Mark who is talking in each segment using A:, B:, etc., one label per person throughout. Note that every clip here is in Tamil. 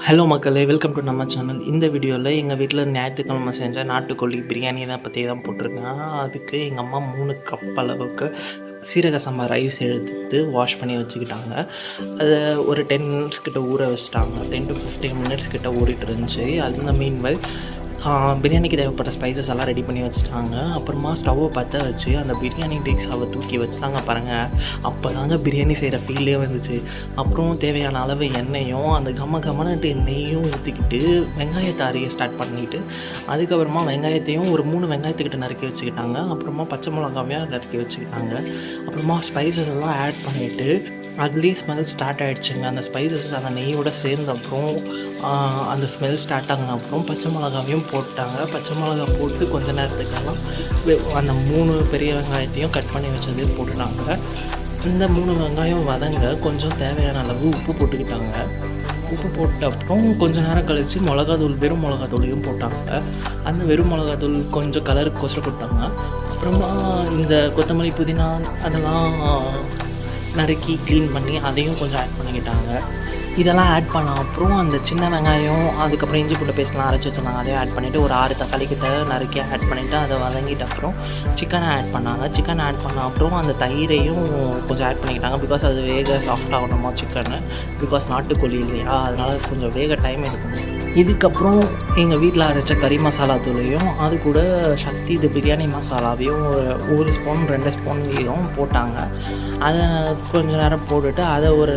A: ஹலோ மக்களே, வெல்கம் டு நம்ம சேனல். இந்த வீடியோவில் எங்கள் வீட்டில் ஞாயிற்றுக்கிழமை செஞ்ச நாட்டுக்கோழி பிரியாணி தான் பற்றி தான் போட்டிருக்கேன். அதுக்கு எங்கள் அம்மா 3 கப் அளவுக்கு சீரக சம்பா ரைஸ் எடுத்து வாஷ் பண்ணி வச்சுக்கிட்டாங்க. அதை ஒரு 10 மினிட்ஸ் கிட்ட ஊற வச்சுட்டாங்க. 10 to 15 மினிட்ஸ் கிட்ட ஊறிட்டு இருந்துச்சு. அந்த மீன்வெல் பிரியாணிக்கு தேவைப்பட்ட ஸ்பைசஸ் எல்லாம் ரெடி பண்ணி வச்சுட்டாங்க. அப்புறமா ஸ்டவ்வை பற்ற வச்சு அந்த பிரியாணி டேக்ஸாவை தூக்கி வச்சுட்டாங்க பாருங்கள். அப்போ தாங்க பிரியாணி செய்கிற ஃபீல்லே வந்துச்சு. அப்புறம் தேவையான அளவு எண்ணெயும் அந்த கம்மனட்டு நெய்யும் ஊற்றிக்கிட்டு வெங்காயத்தை அரிய ஸ்டார்ட் பண்ணிவிட்டு அதுக்கப்புறமா வெங்காயத்தையும் ஒரு 3 வெங்காயத்துக்கிட்ட நறுக்கி வச்சுக்கிட்டாங்க. அப்புறமா பச்சை மிளகாவையும் நறுக்கி வச்சுக்கிட்டாங்க. அப்புறமா ஸ்பைசஸ் எல்லாம் ஆட் பண்ணிவிட்டு அதுலேயே ஸ்மெல் ஸ்டார்ட் ஆகிடுச்சுங்க. அந்த ஸ்பைசஸ் அந்த நெய்யோடு சேர்ந்த அப்புறம் அந்த ஸ்மெல் ஸ்டார்ட் ஆகின அப்புறம் பச்சை மிளகாவையும் போட்டாங்க. பச்சை மிளகா போட்டு கொஞ்ச நேரத்துக்கெல்லாம் அந்த 3 பெரிய வெங்காயத்தையும் கட் பண்ணி வச்சதே போட்டுட்டாங்க. இந்த 3 வெங்காயம் வதங்க கொஞ்சம் தேவையான அளவு உப்பு போட்டுக்கிட்டாங்க. உப்பு போட்ட அப்புறம் கொஞ்சம் நேரம் கழித்து வெறும் மிளகாத்தூளையும் போட்டாங்க. அந்த வெறும் மிளகாத்தூள் கொஞ்சம் கலருக்கு கொசர போட்டாங்க. அப்புறமா இந்த கொத்தமல்லி புதினா அதெல்லாம் நறுக்கி க்ளீன் பண்ணி அதையும் கொஞ்சம் ஆட் பண்ணிக்கிட்டாங்க. இதெல்லாம் ஆட் பண்ண அப்புறம் அந்த சின்ன வெங்காயம் அதுக்கப்புறம் இஞ்சி பூண்டு பேஸ்ட்லாம் அரைச்சி வச்சுருந்தாங்க. அதையும் ஆட் பண்ணிவிட்டு ஒரு 6 தக்காளி கிட்ட நறுக்கி ஆட் பண்ணிவிட்டு அதை வதங்கிட்ட அப்புறம் சிக்கனை ஆட் பண்ணாங்க. சிக்கன் ஆட் பண்ண அப்புறம் அந்த தயிரையும் கொஞ்சம் ஆட் பண்ணிக்கிட்டாங்க. பிகாஸ் அது வேக சாஃப்ட் ஆகணுமா சிக்கனு, பிகாஸ் நாட்டுக்கோழி இல்லையா, அதனால் கொஞ்சம் வேக டைம் எடுக்கணும். இதுக்கப்புறம் எங்கள் வீட்டில் அரைச்ச கறி மசாலா தூளையும் அது கூட சக்தி இது பிரியாணி மசாலாவையும் ஒரு ஸ்பூன் 2 ஸ்பூன் வீதம் போட்டாங்க. அதை கொஞ்சம் நேரம் போட்டுட்டு அதை ஒரு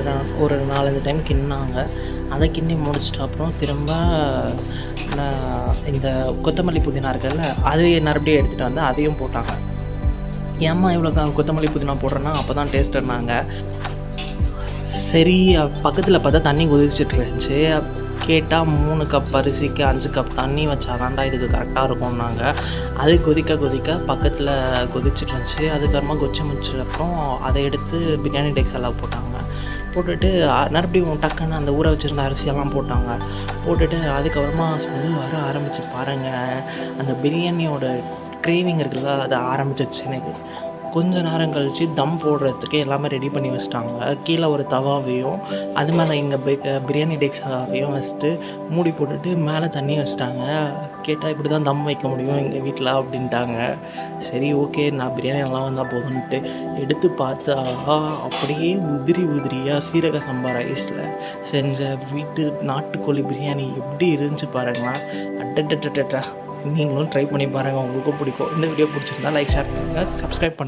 A: 4-5 டைம் கிண்டினாங்க. அதை கிண்டி முடிச்சிட்ட அப்புறம் திரும்ப இந்த கொத்தமல்லி புதினா இருக்குல்ல, அதை மறுபடியும் எடுத்துகிட்டு வந்து அதையும் போட்டாங்க. ஏம்மா இவ்வளோ கொத்தமல்லி புதினா போடுறேன்னா அப்போ தான் டேஸ்ட்டுன்னாங்க. சரி, பக்கத்தில் பார்த்தா தண்ணி கொதிச்சுட்டு இருந்துச்சு. கேட்டால் 3 கப் அரிசிக்கு 5 கப் தண்ணி வச்சாதாண்டா இதுக்கு கரெக்டாக இருக்கும்னாங்க. அது கொதிக்க பக்கத்தில் கொதிச்சுட்டு இருந்துச்சு. அதுக்கப்புறமா கொதிச்சு முடிச்சதுக்கப்புறம் அதை எடுத்து பிரியாணி டேக்ஸ் எல்லாம் போட்டுட்டு மறுபடியும் டக்குன்னு அந்த ஊற வச்சுருந்த அரிசியெல்லாம் போட்டுட்டு அதுக்கப்புறமா ஸ்மெல் வர ஆரம்பிச்சு பாருங்கள். அந்த பிரியாணியோட க்ரேவிங் இருக்குல்ல, அது ஆரம்பிச்சிச்சு எனக்கு. கொஞ்ச நேரம் கழித்து தம் போடுறதுக்கு எல்லாமே ரெடி பண்ணி வச்சுட்டாங்க. கீழே ஒரு தவாவையும் அது மேலே இங்கே பிரியாணி டேக்ஸாவையும் வச்சுட்டு மூடி போட்டுட்டு மேலே தண்ணி வச்சுட்டாங்க. கேட்டால் இப்படி தான் தம் வைக்க முடியும் எங்கள் வீட்டில் அப்படின்ட்டாங்க. சரி, ஓகே, நான் பிரியாணி நல்லா வந்தால் போதும்ன்ட்டு எடுத்து பார்த்தா அப்படியே உதிரியாக சீரக சம்பா ரைஸில் செஞ்ச வீட்டு நாட்டுக்கோழி பிரியாணி எப்படி இருந்துச்சு பாருங்களேன். அட்டா நீங்களும் ட்ரை பண்ணி பாருங்கள், உங்களுக்கும் பிடிக்கும். இந்த வீடியோ பிடிச்சிருந்தா லைக், ஷேர் பண்ணுங்கள், சப்ஸ்கிரைப் பண்ணுங்கள்.